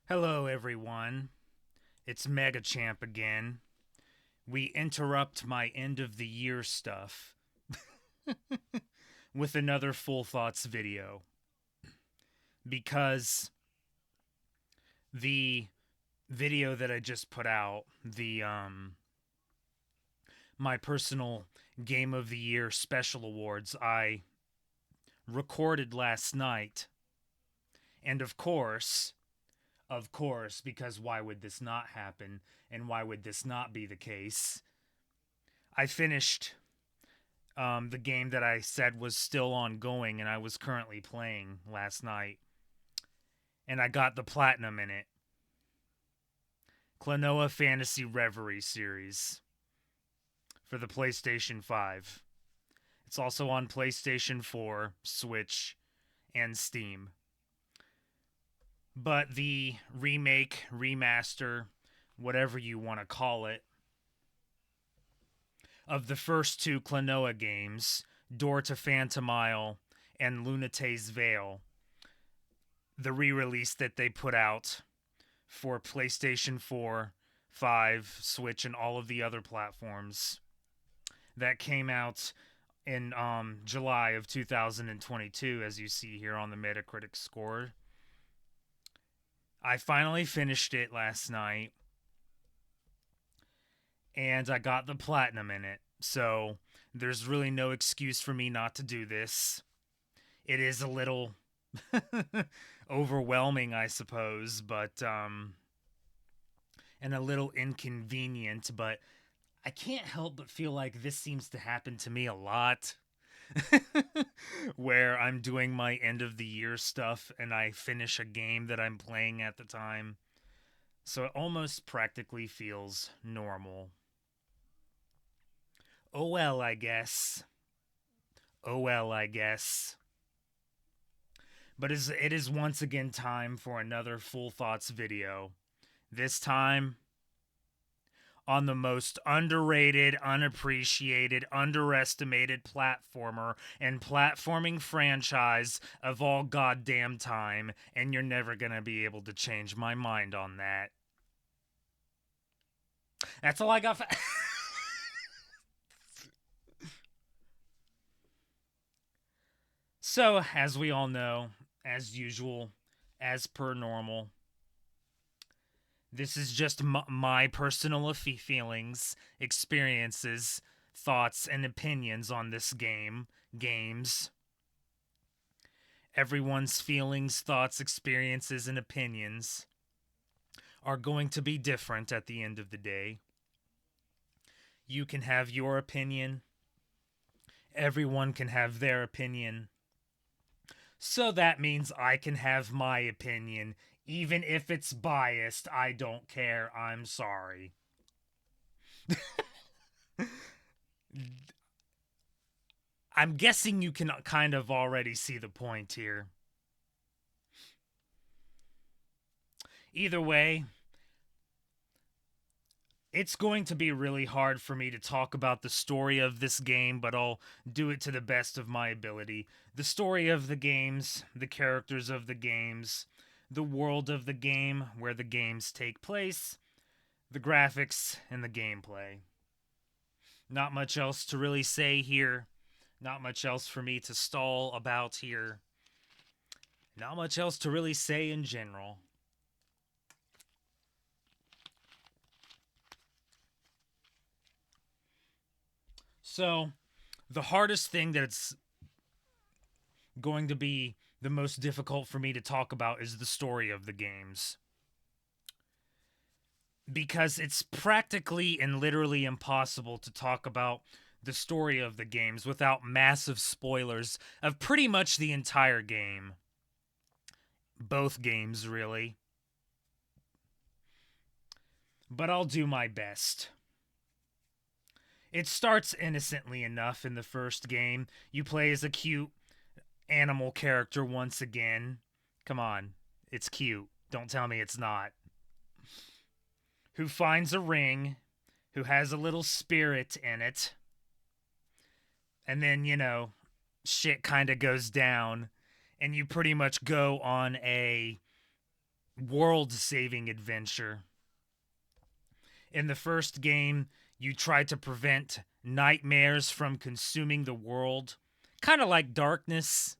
Hello, everyone. It's Mega Champ again. We interrupt my end of the year stuff with another Full Thoughts video because the video that I just put out, the my personal Game of the Year special awards, I recorded last night, and of course, because why would this not happen and why would this not be the case? I finished the game that I said was still ongoing and I was currently playing last night, and I got the platinum in it. Klonoa Phantasy Reverie Series for the PlayStation 5. It's also on PlayStation 4, Switch, and Steam. But the remake, remaster, whatever you want to call it, of the first two Klonoa games, Door to Phantomile and Lunatea's Veil, the re-release that they put out for PlayStation 4, 5, Switch, and all of the other platforms, that came out in July of 2022, as you see here on the Metacritic score. I finally finished it last night, and I got the platinum in it. So there's really no excuse for me not to do this. It is a little overwhelming, I suppose, but and a little inconvenient, but I can't help but feel like this seems to happen to me a lot. Where I'm doing my end of the year stuff and I finish a game that I'm playing at the time. So it almost practically feels normal. Oh well, I guess. Oh well, I guess. But it is once again time for another Full Thoughts video. This time on the most underrated, unappreciated, underestimated platformer and platforming franchise of all goddamn time, and you're never gonna be able to change my mind on that. That's all I got. So, as we all know, as usual, as per normal, this is just my personal feelings, experiences, thoughts, and opinions on this games. Everyone's feelings, thoughts, experiences, and opinions are going to be different at the end of the day. You can have your opinion. Everyone can have their opinion. So that means I can have my opinion. Even if it's biased, I don't care. I'm sorry. I'm guessing you can kind of already see the point here. Either way, it's going to be really hard for me to talk about the story of this game, but I'll do it to the best of my ability. The story of the games, the characters of the games, the world of the game where the games take place, the graphics, and the gameplay. Not much else to really say here. Not much else for me to stall about here. Not much else to really say in general. So, the hardest thing that's going to be the most difficult for me to talk about is the story of the games. Because it's practically and literally impossible to talk about the story of the games without massive spoilers of pretty much the entire game. Both games, really. But I'll do my best. It starts innocently enough in the first game. You play as a cute animal character once again. Come on, it's cute. Don't tell me it's not. Who finds a ring, who has a little spirit in it. And then, shit kind of goes down, and you pretty much go on a world-saving adventure. In the first game, you try to prevent nightmares from consuming the world, kind of like darkness.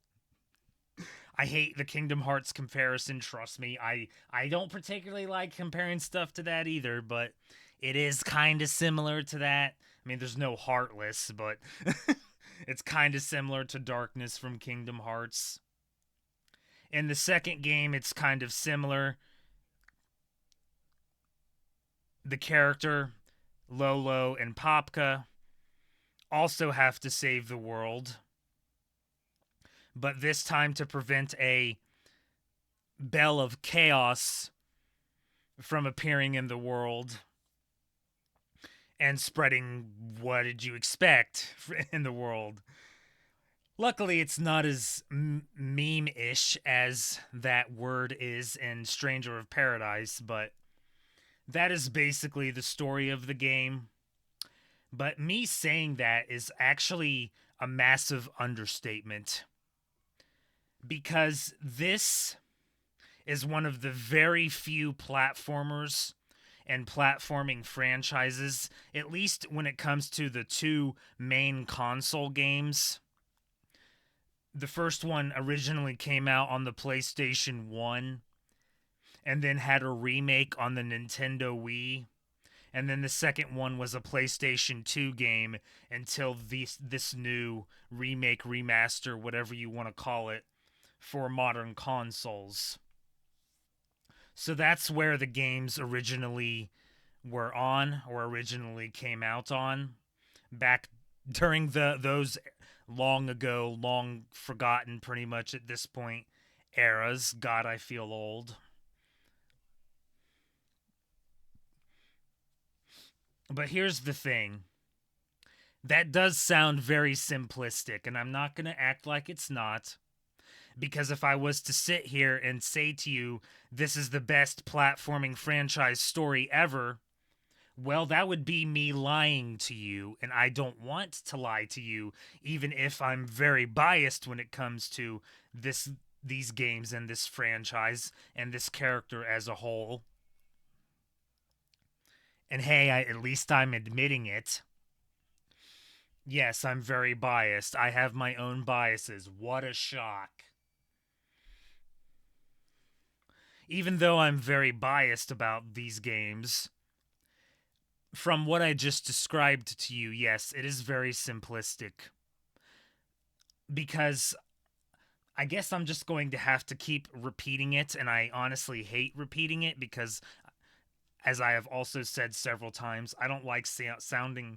I hate the Kingdom Hearts comparison, trust me. I don't particularly like comparing stuff to that either, but it is kind of similar to that. I mean, there's no Heartless, but it's kind of similar to Darkness from Kingdom Hearts. In the second game, it's kind of similar. The character, Lolo and Popka, also have to save the world, but this time to prevent a Bell of Chaos from appearing in the world and spreading what did you expect in the world. Luckily, it's not as meme-ish as that word is in Stranger of Paradise, but that is basically the story of the game. But me saying that is actually a massive understatement, because this is one of the very few platformers and platforming franchises, at least when it comes to the two main console games. The first one originally came out on the PlayStation 1 and then had a remake on the Nintendo Wii. And then the second one was a PlayStation 2 game until this new remake, remaster, whatever you want to call it, for modern consoles. So that's where the games originally were on, or originally came out on, back during those long ago, long forgotten pretty much at this point eras. God, I feel old. But here's the thing. That does sound very simplistic, and I'm not going to act like it's not. Because if I was to sit here and say to you, this is the best platforming franchise story ever, well, that would be me lying to you, and I don't want to lie to you, even if I'm very biased when it comes to these games and this franchise and this character as a whole. And hey, at least I'm admitting it. Yes, I'm very biased. I have my own biases. What a shock. Even though I'm very biased about these games, from what I just described to you, yes, it is very simplistic. Because I guess I'm just going to have to keep repeating it, and I honestly hate repeating it because, as I have also said several times, I don't like sounding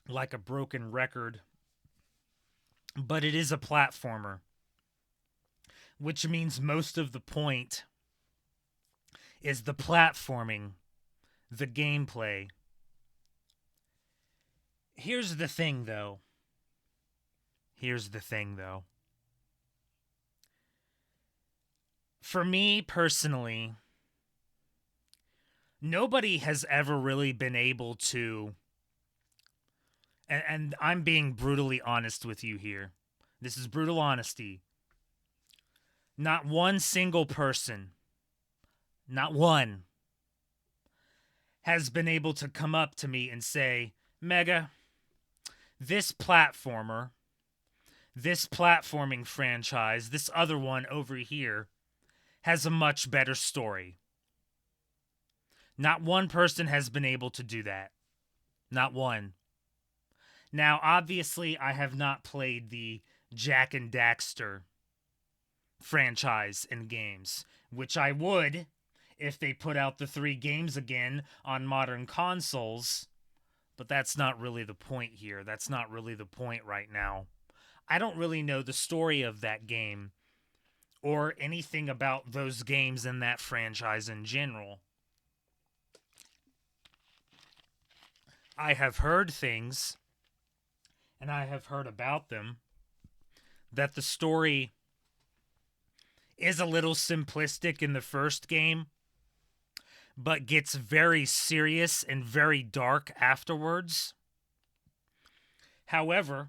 like a broken record. But it is a platformer, which means most of the point is the platforming, the gameplay. Here's the thing, though. For me personally, nobody has ever really been able to, and I'm being brutally honest with you here. This is brutal honesty. Not one single person, not one, has been able to come up to me and say, Mega, this platformer, this platforming franchise, this other one over here, has a much better story. Not one person has been able to do that. Not one. Now, obviously, I have not played the Jak and Daxter franchise in games, which I would if they put out the 3 games again on modern consoles. But that's not really the point here. That's not really the point right now. I don't really know the story of that game or anything about those games in that franchise in general. I have heard things, and I have heard about them, that the story is a little simplistic in the first game, but gets very serious and very dark afterwards. However,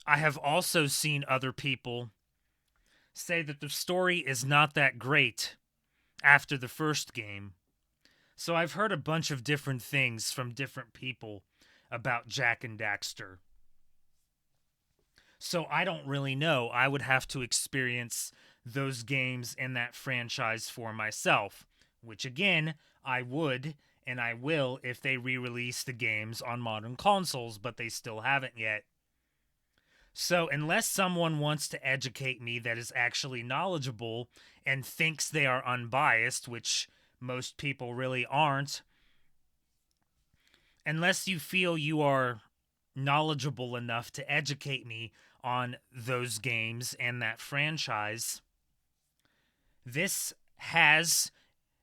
I have also seen other people say that the story is not that great after the first game. So I've heard a bunch of different things from different people about Jak and Daxter. So I don't really know. I would have to experience those games in that franchise for myself, which again, I would and I will if they re release the games on modern consoles, but they still haven't yet. So, unless someone wants to educate me that is actually knowledgeable and thinks they are unbiased, which most people really aren't, unless you feel you are knowledgeable enough to educate me on those games and that franchise, this has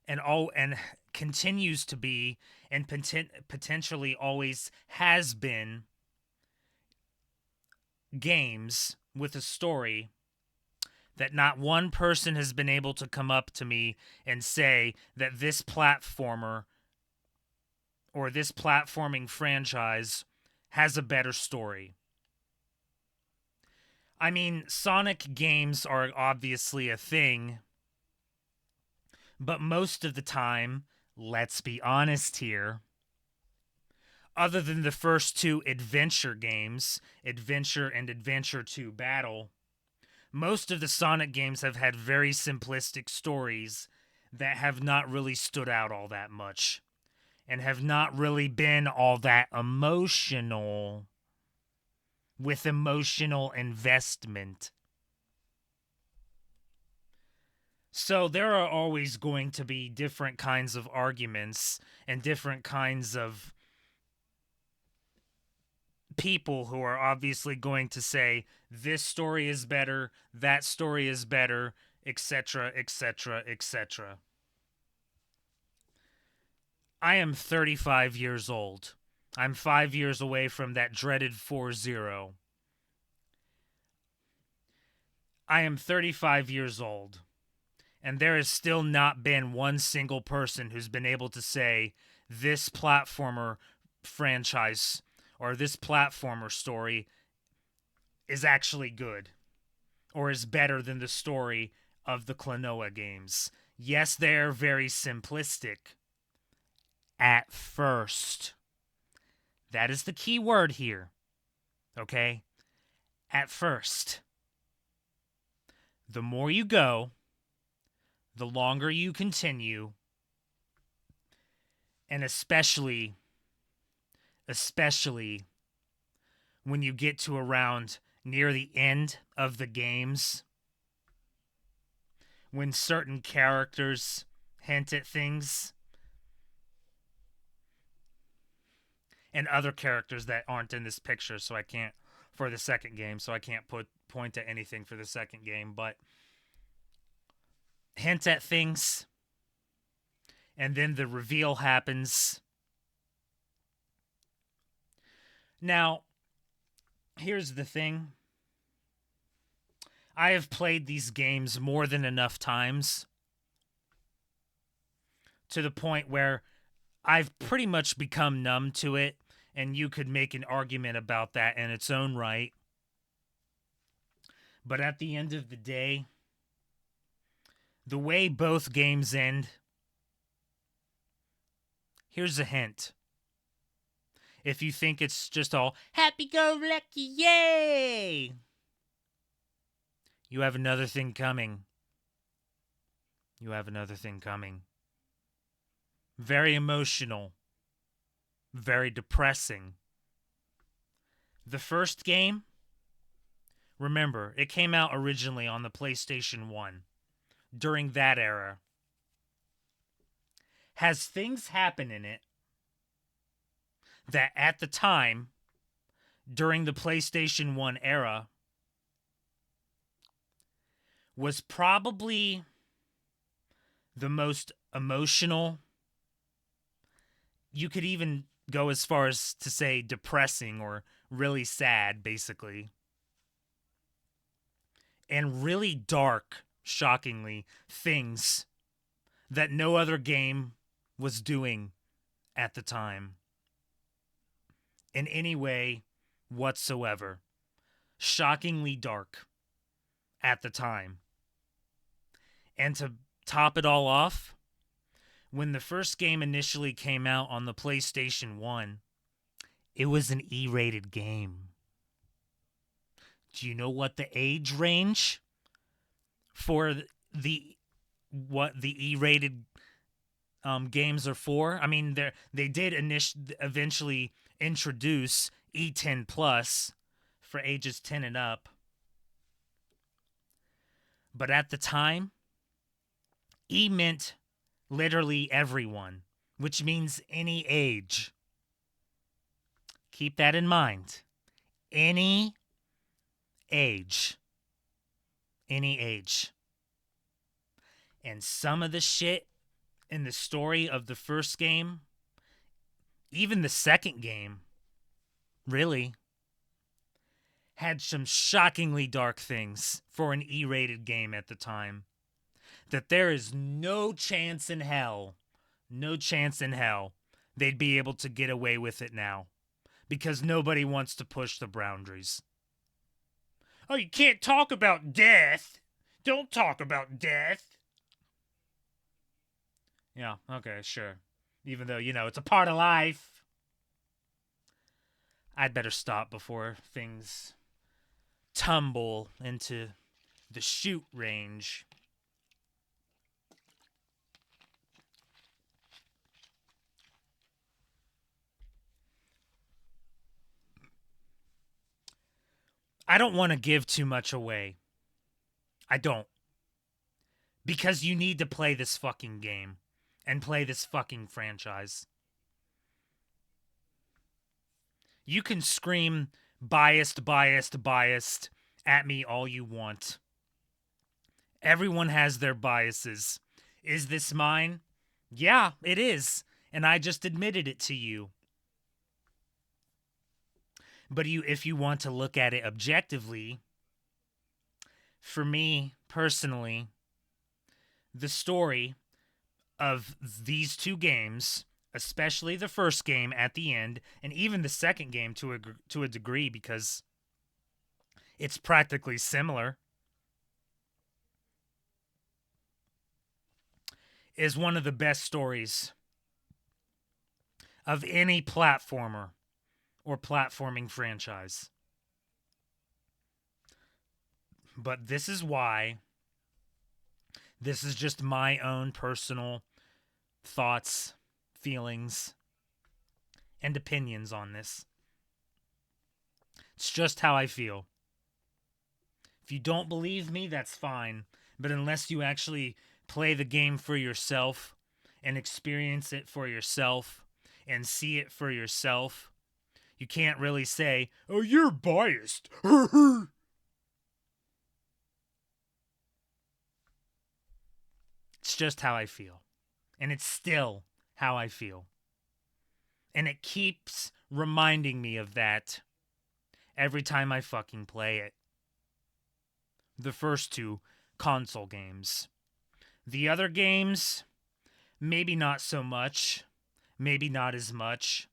and continues to be and potentially always has been games with a story that not one person has been able to come up to me and say that this platformer or this platforming franchise has a better story. I mean, Sonic games are obviously a thing, but most of the time, let's be honest here, other than the first two adventure games, Adventure and Adventure 2 Battle, most of the Sonic games have had very simplistic stories that have not really stood out all that much and have not really been all that emotional with emotional investment. So there are always going to be different kinds of arguments and different kinds of people who are obviously going to say this story is better, that story is better, etc., etc., etc. I am 35 years old. I'm 5 years away from that dreaded 4-0. I am 35 years old, and there has still not been one single person who's been able to say this platformer franchise or this platformer story is actually good or is better than the story of the Klonoa games. Yes, they're very simplistic at first. That is the key word here. Okay? At first. The more you go, the longer you continue, and especially when you get to around near the end of the games, when certain characters hint at things and other characters that aren't in this picture, so I can't for the second game, so I can't point at anything for the second game, but hint at things and then the reveal happens. Now, here's the thing. I have played these games more than enough times to the point where I've pretty much become numb to it, and you could make an argument about that in its own right. But at the end of the day, the way both games end, here's a hint. If you think it's just all happy-go-lucky, yay! You have another thing coming. You have another thing coming. Very emotional. Very depressing. The first game, remember, it came out originally on the PlayStation 1. During that era. Has things happen in it that at the time, during the PlayStation 1 era, was probably the most emotional. You could even go as far as to say depressing or really sad, basically. And really dark, shockingly, things that no other game was doing at the time. In any way whatsoever. Shockingly dark at the time. And top it all off, when the first game initially came out on the PlayStation 1, it was an E-rated game. Do you know what the age range for the what the E-rated games are for? I mean, they did eventually introduce E10 plus for ages 10 and up, but at the time, E meant literally everyone, which means any age. Keep that in mind. Any age. Any age. And some of the shit in the story of the first game, even the second game, really, had some shockingly dark things for an E-rated game at the time. That there is no chance in hell they'd be able to get away with it now. Because nobody wants to push the boundaries. Oh, you can't talk about death. Don't talk about death. Yeah, okay, sure. Even though, it's a part of life. I'd better stop before things tumble into the shoot range. I don't want to give too much away. I don't. Because you need to play this fucking game and play this fucking franchise. You can scream biased at me all you want. Everyone has their biases. Is this mine? Yeah, it is. And I just admitted it to you. But if you want to look at it objectively, for me personally, the story of these two games, especially the first game at the end, and even the second game to a degree, because it's practically similar, is one of the best stories of any platformer or platforming franchise. But this is why. This is just my own personal thoughts, feelings, and opinions on this. It's just how I feel. If you don't believe me, that's fine. But unless you actually play the game for yourself and experience it for yourself and see it for yourself, you can't really say, "Oh, you're biased." It's just how I feel. And it's still how I feel. And it keeps reminding me of that every time I fucking play it. The first two console games. The other games, maybe not so much. Maybe not as much.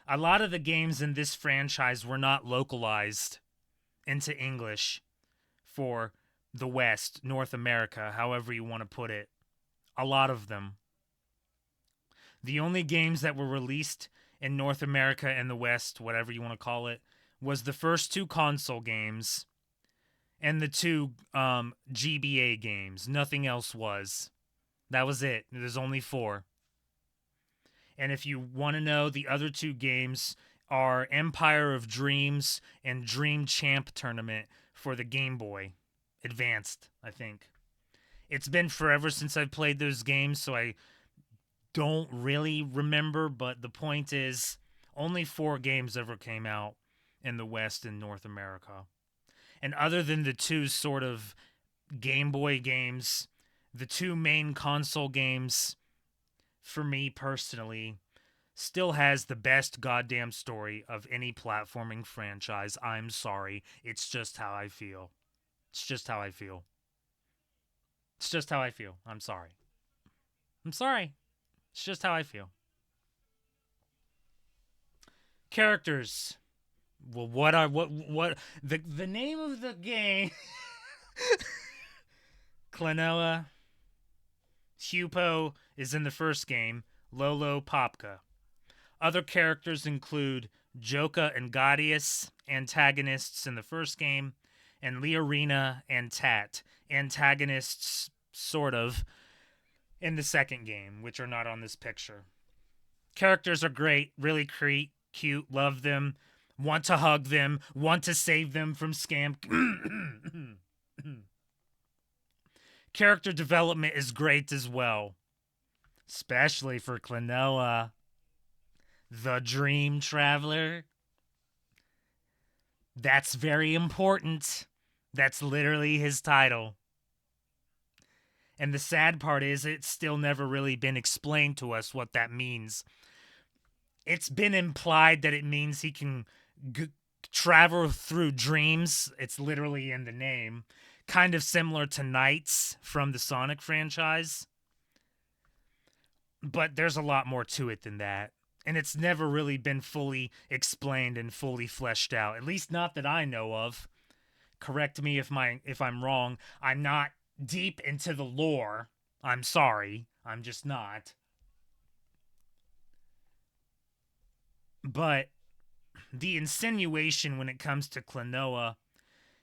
A lot of the games in this franchise were not localized into English for the West, North America, however you want to put it. A lot of them. The only games that were released in North America and the West, whatever you want to call it, was the first two console games and the two GBA games. Nothing else was. That was it. There's only 4. And if you want to know, the other 2 games are Empire of Dreams and Dream Champ Tournament for the Game Boy Advanced, I think. It's been forever since I've played those games, so I don't really remember, but the point is, only 4 games ever came out in the West and North America. And other than the 2 sort of Game Boy games, the 2 main console games, for me personally, still has the best goddamn story of any platforming franchise. I'm sorry. It's just how I feel. It's just how I feel. It's just how I feel. I'm sorry. I'm sorry. It's just how I feel. Characters. Well, what the name of the game? Klonoa Hupo is in the first game, Lolo Popka. Other characters include Joka and Gaudius, antagonists in the first game, and Leorina and Tat, antagonists, sort of, in the second game, which are not on this picture. Characters are great, really cute, love them, want to hug them, want to save them from scam. Character development is great as well, especially for Klonoa, the Dream Traveler. That's very important. That's literally his title. And the sad part is it's still never really been explained to us what that means. It's been implied that it means he can travel through dreams. It's literally in the name. Kind of similar to Knights from the Sonic franchise. But there's a lot more to it than that. And it's never really been fully explained and fully fleshed out. At least not that I know of. Correct me if I'm wrong. I'm not deep into the lore. I'm sorry. I'm just not. But the insinuation when it comes to Klonoa,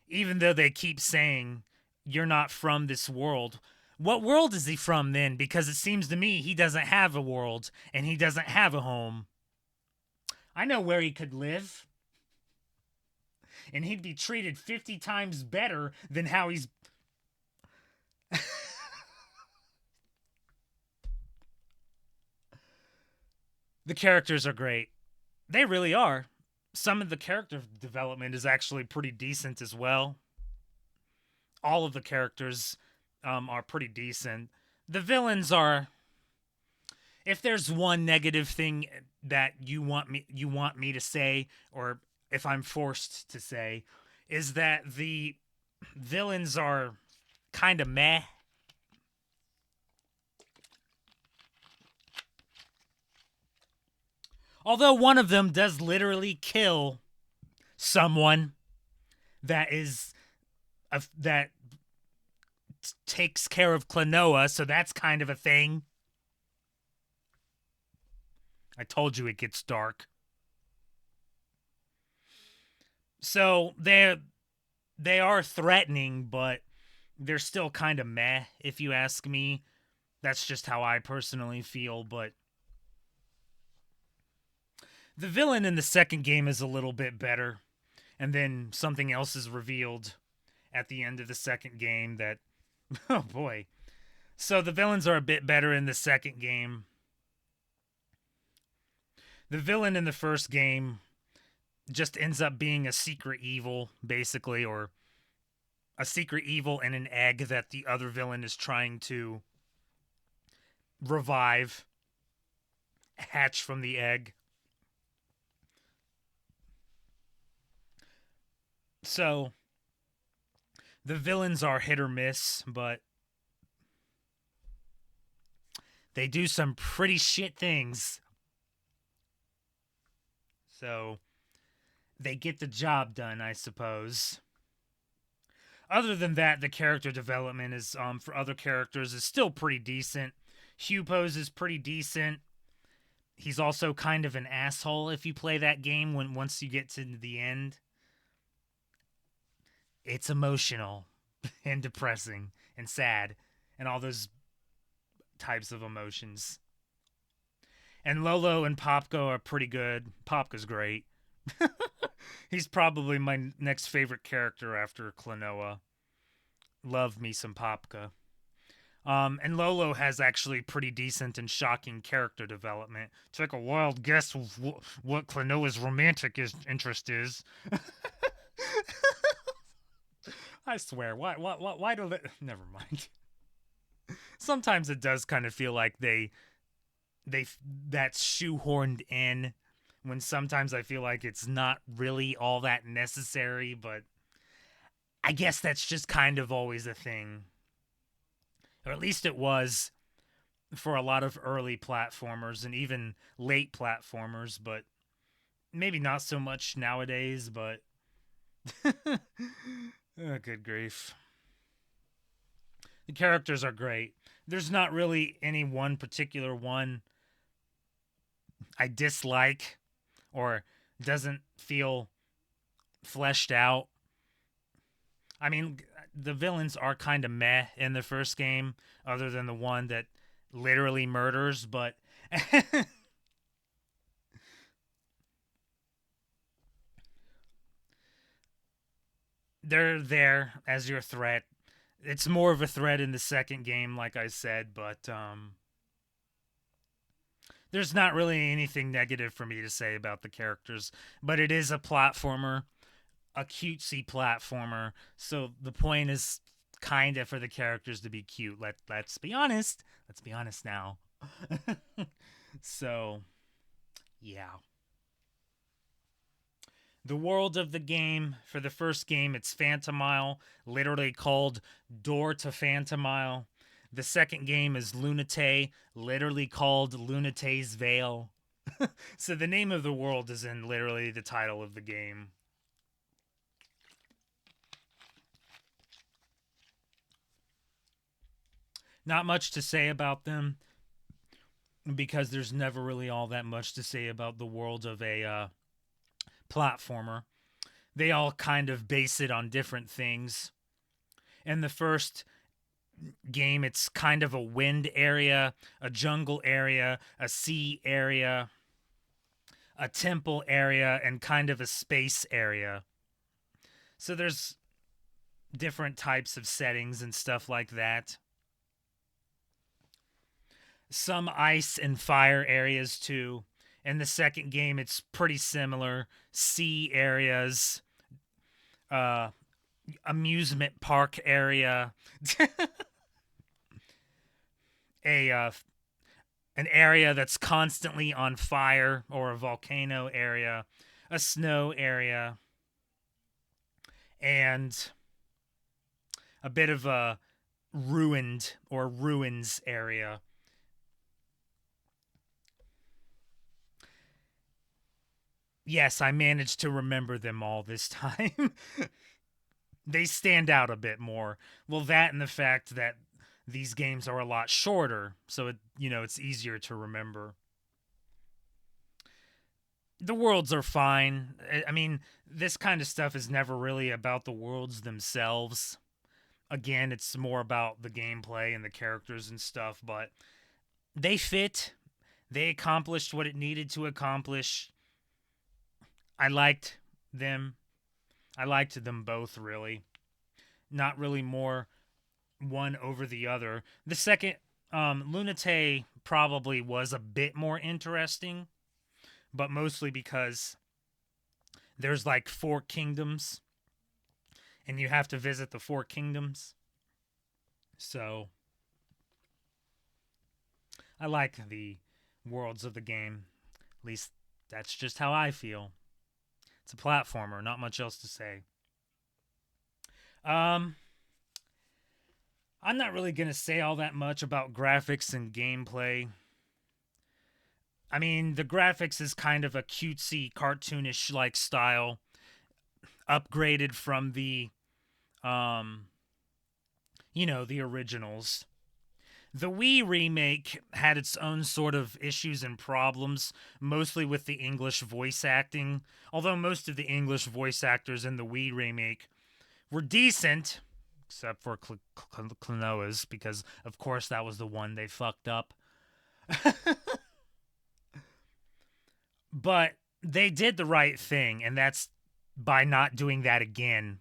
even though they keep saying you're not from this world, what world is he from then? Because it seems to me he doesn't have a world and he doesn't have a home. I know where he could live. And he'd be treated 50 times better than how he's... The characters are great. They really are. Some of the character development is actually pretty decent as well. All of the characters are pretty decent. The villains are... If there's one negative thing that you want me to say, or if I'm forced to say, is that the villains are kind of meh. Although one of them does literally kill someone that takes care of Klonoa, so that's kind of a thing. I told you it gets dark. So they are threatening, but they're still kind of meh, if you ask me. That's just how I personally feel, but the villain in the second game is a little bit better, and then something else is revealed at the end of the second game that, oh boy. So the villains are a bit better in the second game. The villain in the first game just ends up being a secret evil, basically, or a secret evil and an egg that the other villain is trying to revive, hatch from the egg. So, the villains are hit or miss, but they do some pretty shit things. So, they get the job done, I suppose. Other than that, the character development is for other characters is still pretty decent. Hupo's is pretty decent. He's also kind of an asshole if you play that game once you get to the end. It's emotional and depressing and sad and all those types of emotions. And Lolo and Popko are pretty good. Popka's great. He's probably my next favorite character after Klonoa. Love me some Popka. And Lolo has actually pretty decent and shocking character development. Take a wild guess of what Klonoa's romantic interest is. I swear, why do they... Never mind. Sometimes it does kind of feel like that's shoehorned in, when sometimes I feel like it's not really all that necessary, but I guess that's just kind of always a thing. Or at least it was for a lot of early platformers and even late platformers, but maybe not so much nowadays, but... Oh, good grief. The characters are great. There's not really any one particular one I dislike or doesn't feel fleshed out. I mean, the villains are kind of meh in the first game, other than the one that literally murders, but they're there as your threat. It's more of a threat in the second game, like I said, but there's not really anything negative for me to say about the characters. But it is a platformer, a cutesy platformer, so the point is kind of for the characters to be cute. Let's be honest. Let's be honest now. So, yeah. The world of the game, for the first game, it's Phantomile, literally called Door to Phantomile. The second game is Lunatea, literally called Lunatea's Veil. So the name of the world is in literally the title of the game. Not much to say about them because there's never really all that much to say about the world of a platformer. They all kind of base it on different things. In the first game, it's kind of a wind area, a jungle area, a sea area, a temple area, and kind of a space area. So there's different types of settings and stuff like that. Some ice and fire areas too. In the second game, it's pretty similar. Sea areas, uh, amusement park area, a an area that's constantly on fire, or a volcano area, a snow area, and a bit of a ruined or ruins area. Yes, I managed to remember them all this time. They stand out a bit more. Well, that and the fact that these games are a lot shorter, so it's easier to remember. The worlds are fine. I mean, this kind of stuff is never really about the worlds themselves. Again, it's more about the gameplay and the characters and stuff, but they fit. They accomplished what it needed to accomplish. I liked them. I liked them both, really. Not really more one over the other. The second, Lunate probably was a bit more interesting, but mostly because there's like four kingdoms, and you have to visit the four kingdoms. So I like the worlds of the game. At least that's just how I feel. It's a platformer, not much else to say. Um, I'm not really gonna say all that much about graphics and gameplay. I mean, the graphics is kind of a cutesy, cartoonish like style, upgraded from um, the originals. The Wii remake had its own sort of issues and problems, mostly with the English voice acting. Although most of the English voice actors in the Wii remake were decent, except for Klonoa's, because of course that was the one they fucked up. But they did the right thing, and that's by not doing that again.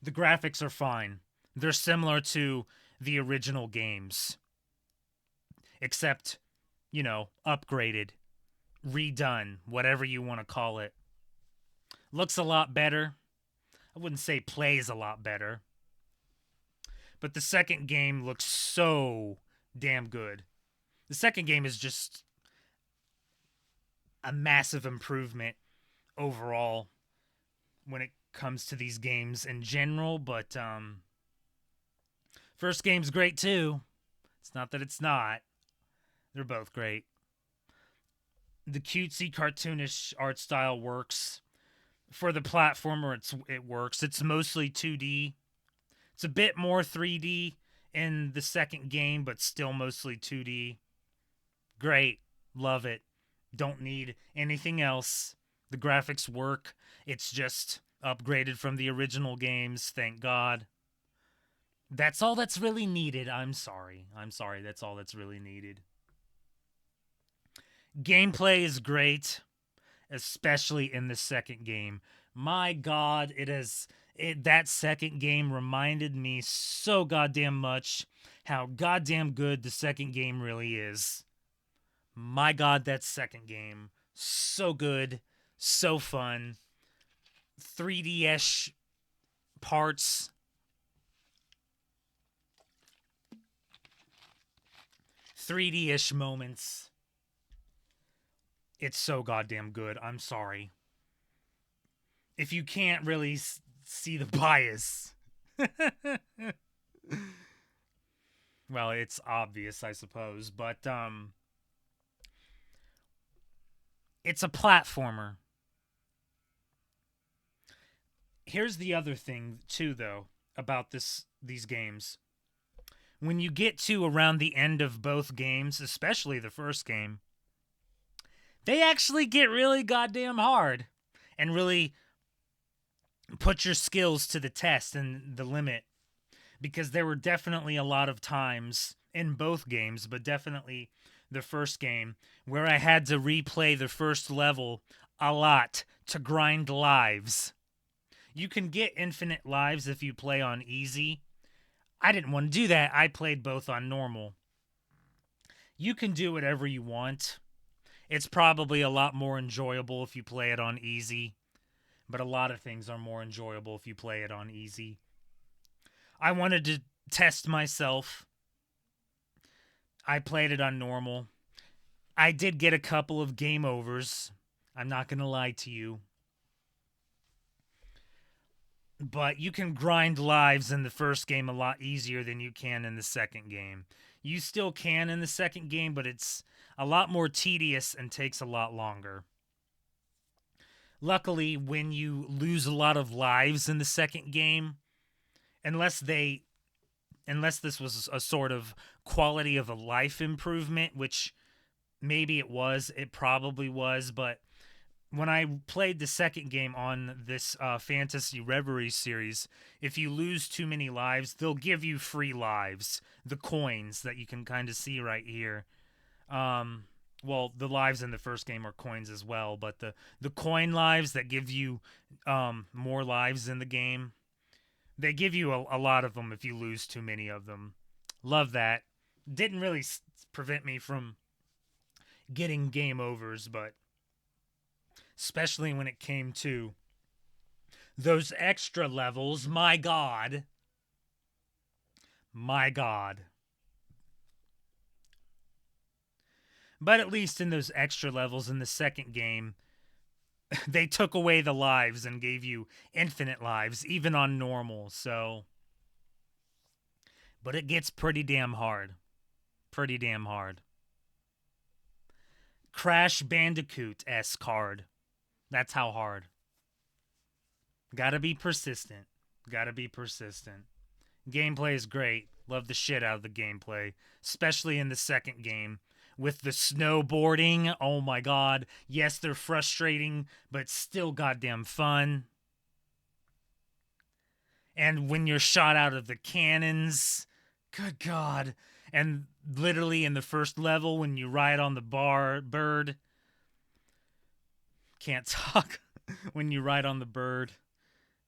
The graphics are fine. They're similar to the original games, except, upgraded, redone, whatever you want to call it. Looks a lot better. I wouldn't say plays a lot better. But the second game looks so damn good. The second game is just a massive improvement overall when it comes to these games in general, but first game's great too. It's not that it's not. They're both great. The cutesy cartoonish art style works. For the platformer it works. It's mostly 2D. It's a bit more 3D in the second game, but still mostly 2D. Great. Love it. Don't need anything else. The graphics work. It's just upgraded from the original games, thank God. That's all that's really needed. I'm sorry. That's all that's really needed. Gameplay is great, especially in the second game. My God, that second game reminded me so goddamn much how goddamn good the second game really is. My God, that second game, so good, so fun. 3D-ish parts. 3D-ish moments. It's so goddamn good. I'm sorry. If you can't really see the bias. Well, it's obvious, I suppose, but it's a platformer. Here's the other thing too, though, about these games. When you get to around the end of both games, especially the first game, they actually get really goddamn hard and really put your skills to the test and the limit, because there were definitely a lot of times in both games, but definitely the first game, where I had to replay the first level a lot to grind lives. You can get infinite lives if you play on easy. I didn't want to do that. I played both on normal. You can do whatever you want. It's probably a lot more enjoyable if you play it on easy, but a lot of things are more enjoyable if you play it on easy. I wanted to test myself. I played it on normal. I did get a couple of game overs. I'm not going to lie to you. But you can grind lives in the first game a lot easier than you can in the second game. You still can in the second game, but it's a lot more tedious and takes a lot longer. Luckily, when you lose a lot of lives in the second game, unless this was a sort of quality of a life improvement, which maybe it probably was, but when I played the second game on this Phantasy Reverie Series, if you lose too many lives, they'll give you free lives, the coins that you can kind of see right here. Well, the lives in the first game are coins as well, but the coin lives that give you more lives in the game, they give you a lot of them if you lose too many of them. Love that. Didn't really prevent me from getting game overs, but especially when it came to those extra levels, my God. My God. But at least in those extra levels in the second game, they took away the lives and gave you infinite lives, even on normal, so. But it gets pretty damn hard. Pretty damn hard. Crash Bandicoot-esque hard. That's how hard. Gotta be persistent. Gotta be persistent. Gameplay is great. Love the shit out of the gameplay. Especially in the second game. With the snowboarding. Oh my God. Yes, they're frustrating, but still goddamn fun. And when you're shot out of the cannons. Good God. And literally in the first level, when you ride on the bird. Can't talk. When you ride on the bird.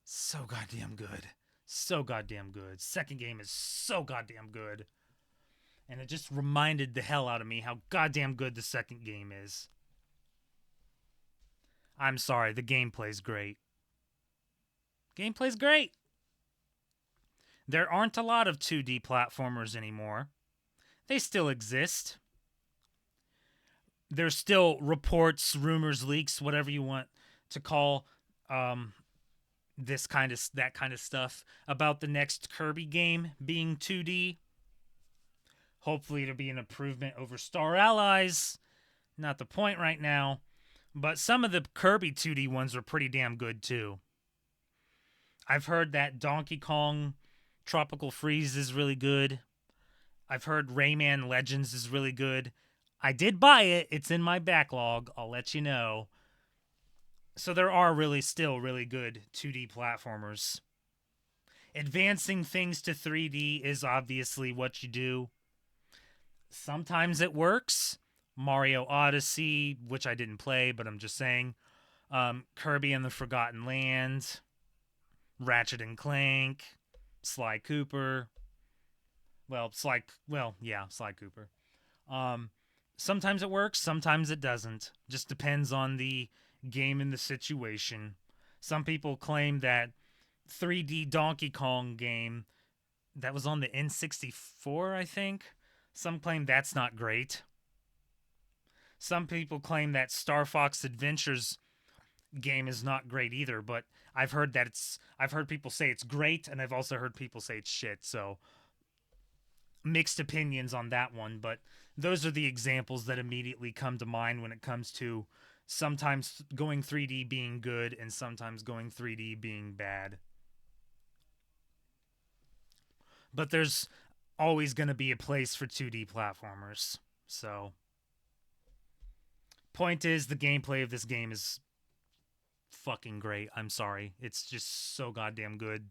So goddamn good. So goddamn good. Second game is so goddamn good. And it just reminded the hell out of me how goddamn good the second game is. I'm sorry, the gameplay's great. Gameplay's great. There aren't a lot of 2D platformers anymore. They still exist. There's still reports, rumors, leaks, whatever you want to call that kind of stuff about the next Kirby game being 2D. Hopefully it'll be an improvement over Star Allies. Not the point right now. But some of the Kirby 2D ones are pretty damn good too. I've heard that Donkey Kong Tropical Freeze is really good. I've heard Rayman Legends is really good. I did buy it. It's in my backlog. I'll let you know. So there are really still really good 2D platformers. Advancing things to 3D is obviously what you do. Sometimes it works. Mario Odyssey, which I didn't play, but I'm just saying. Kirby and the Forgotten Land, Ratchet and Clank, Sly Cooper. Sly Cooper. Um, Sometimes it works, sometimes it doesn't. Just depends on the game and the situation. Some people claim that 3D Donkey Kong game that was on the N64, I think. Some claim that's not great. Some people claim that Star Fox Adventures game is not great either, but I've heard people say it's great and I've also heard people say it's shit. So mixed opinions on that one, but those are the examples that immediately come to mind when it comes to sometimes going 3D being good and sometimes going 3D being bad. But there's always going to be a place for 2D platformers. So, point is, the gameplay of this game is fucking great. I'm sorry. It's just so goddamn good.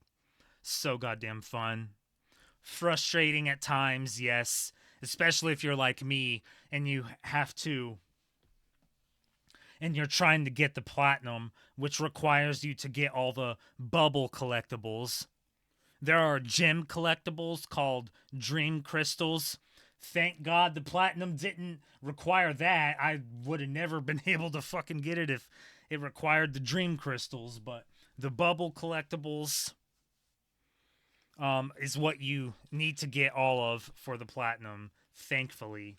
So goddamn fun. Frustrating at times, yes. Especially if you're like me and you have to. And you're trying to get the platinum, which requires you to get all the bubble collectibles. There are gem collectibles called Dream Crystals. Thank God the platinum didn't require that. I would have never been able to fucking get it if it required the Dream Crystals. But the bubble collectibles is what you need to get all of for the platinum, thankfully.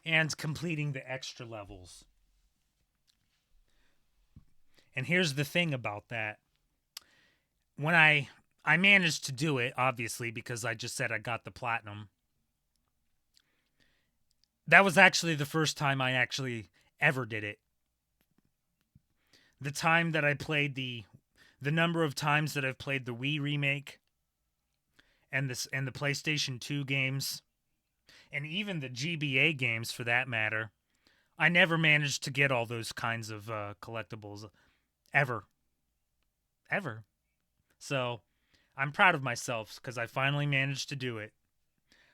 And completing the extra levels. And here's the thing about that. When I managed to do it, obviously, because I just said I got the platinum. That was actually the first time I actually ever did it. The time that I played the number of times that I've played the Wii remake and the PlayStation 2 games and even the GBA games for that matter, I never managed to get all those kinds of collectibles ever. Ever. So, I'm proud of myself because I finally managed to do it.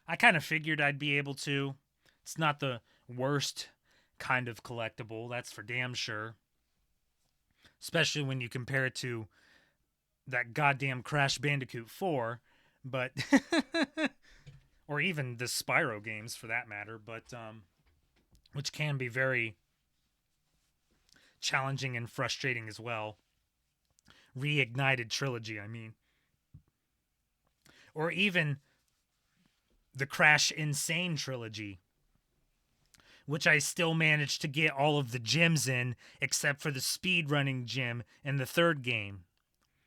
I kind of figured I'd be able to. It's not the worst kind of collectible, that's for damn sure. Especially when you compare it to that goddamn Crash Bandicoot 4, but or even the Spyro games for that matter, but which can be very challenging and frustrating as well. Reignited trilogy, I mean. Or even the Crash Insane trilogy, which I still managed to get all of the gems in, except for the speedrunning gem in the third game.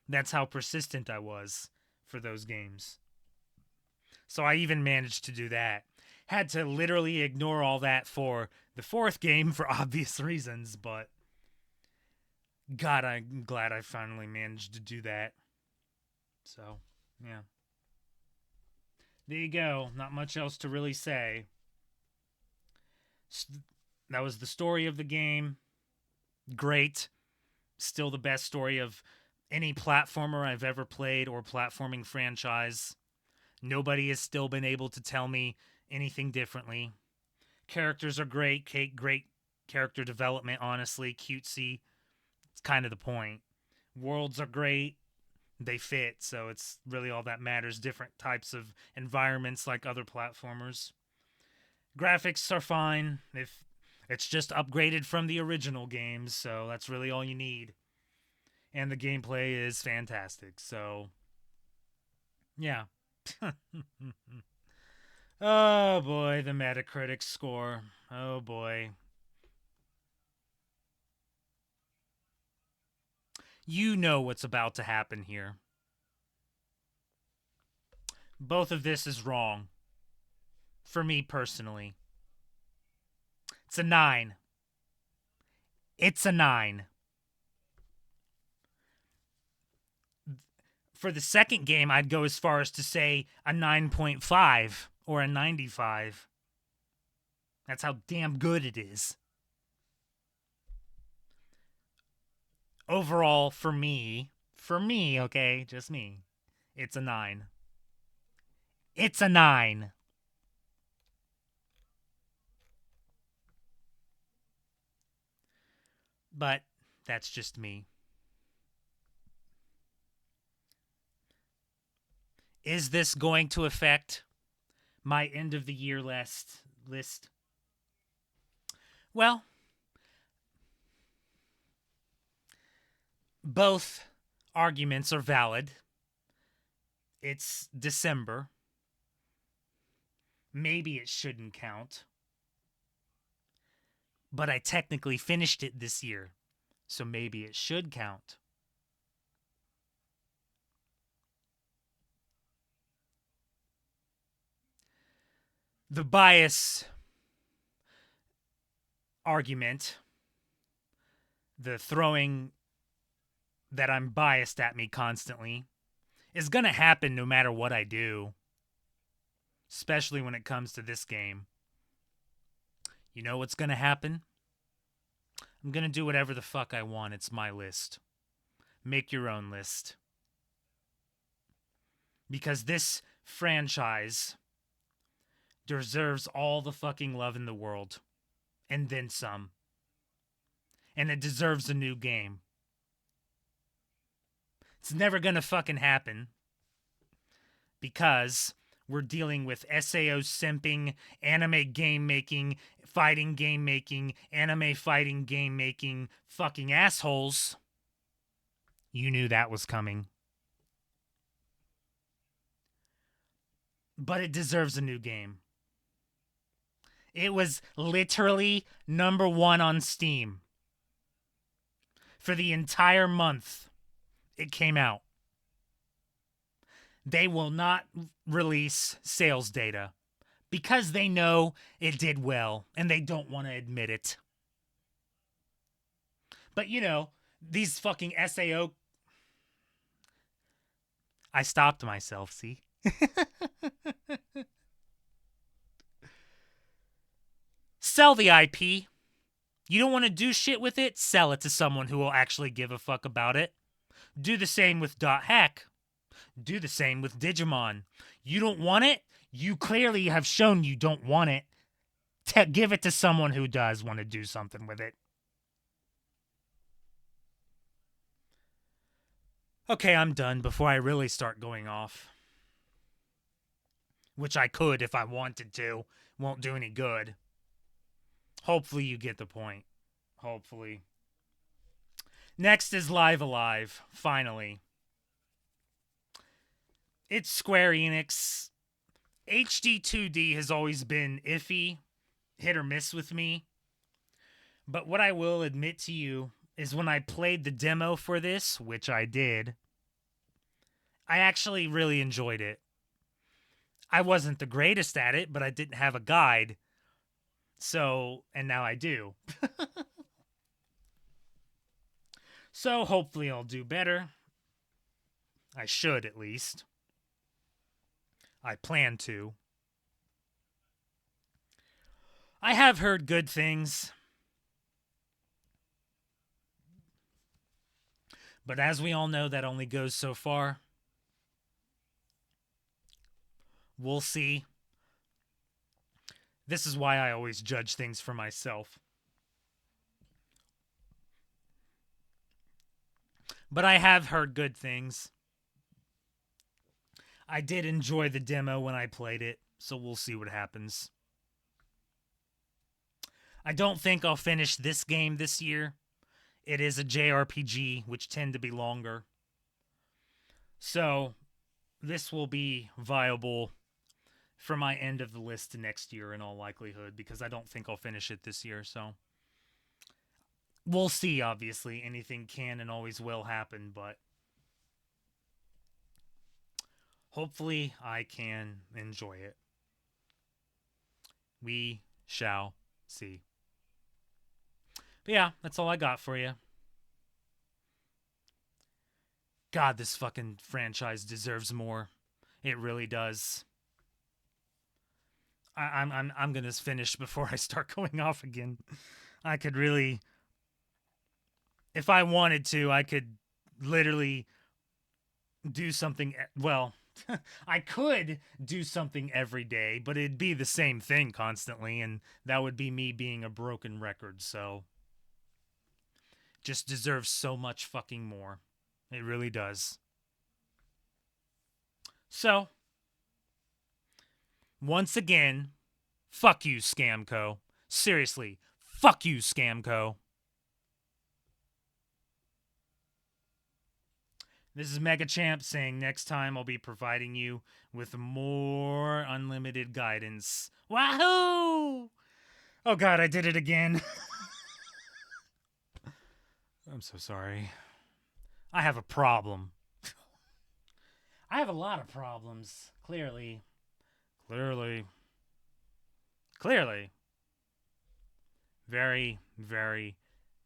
That's how persistent I was for those games. So I even managed to do that. Had to literally ignore all that for the fourth game for obvious reasons, but God, I'm glad I finally managed to do that. So, yeah. There you go. Not much else to really say. That was the story of the game. Great. Still the best story of any platformer I've ever played or platforming franchise. Nobody has still been able to tell me anything differently. Characters are great. Great character development, honestly. Cutesy. It's kind of the point. Worlds are great. They fit, so it's really all that matters. Different types of environments like other platformers. Graphics are fine. If it's just upgraded from the original games, so that's really all you need. And the gameplay is fantastic. So, yeah. Oh boy, the Metacritic score. Oh boy. You know what's about to happen here. Both of this is wrong. For me personally. It's a 9. It's a 9. For the second game, I'd go as far as to say a 9.5 or a 95. That's how damn good it is. Overall, for me, okay, just me, it's a 9. It's a 9. But that's just me. Is this going to affect my end of the year list? Well, both arguments are valid. It's December. Maybe it shouldn't count. But I technically finished it this year, so maybe it should count. The bias argument, the throwing that I'm biased at me constantly, is going to happen no matter what I do, especially when it comes to this game. You know what's going to happen? I'm going to do whatever the fuck I want. It's my list. Make your own list. Because this franchise deserves all the fucking love in the world. And then some. And it deserves a new game. It's never gonna fucking happen. Because we're dealing with SAO simping, anime game making, fighting game making, anime fighting game making fucking assholes. You knew that was coming. But it deserves a new game. It was literally number 1 on Steam. For the entire month it came out. They will not release sales data because they know it did well and they don't want to admit it. But you know, these fucking SAO... I stopped myself, see? Sell the IP. You don't want to do shit with it? Sell it to someone who will actually give a fuck about it. Do the same with .hack. Do the same with Digimon. You don't want it? You clearly have shown you don't want it. Give it to someone who does want to do something with it. Okay, I'm done before I really start going off. Which I could if I wanted to. Won't do any good. Hopefully you get the point. Hopefully. Next is Live Alive, finally. It's Square Enix. HD 2D has always been iffy, hit or miss with me. But what I will admit to you is when I played the demo for this, which I did, I actually really enjoyed it. I wasn't the greatest at it, but I didn't have a guide. So, and now I do. So hopefully I'll do better. I should, at least. I plan to. I have heard good things. But as we all know, that only goes so far. We'll see. This is why I always judge things for myself. But I have heard good things. I did enjoy the demo when I played it, so we'll see what happens. I don't think I'll finish this game this year. It is a JRPG, which tend to be longer. So, this will be viable for my end of the list next year in all likelihood, because I don't think I'll finish it this year, so... We'll see, obviously. Anything can and always will happen, but... hopefully I can enjoy it. We shall see. But yeah, that's all I got for you. God, this fucking franchise deserves more. It really does. I'm gonna finish before I start going off again. I could really, if I wanted to, I could literally do something. Well, I could do something every day, but it'd be the same thing constantly, and that would be me being a broken record. So, just deserves so much fucking more. It really does. So, once again, fuck you, Scamco. Seriously, fuck you, Scamco. This is Mega Champ saying next time I'll be providing you with more unlimited guidance. Wahoo! Oh god, I did it again. I'm so sorry. I have a problem. I have a lot of problems. Clearly. Clearly. Clearly. Very, very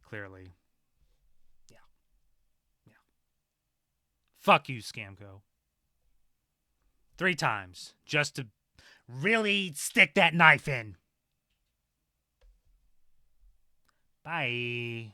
clearly. Yeah. Yeah. Fuck you, Scamco. 3 times. Just to really stick that knife in. Bye.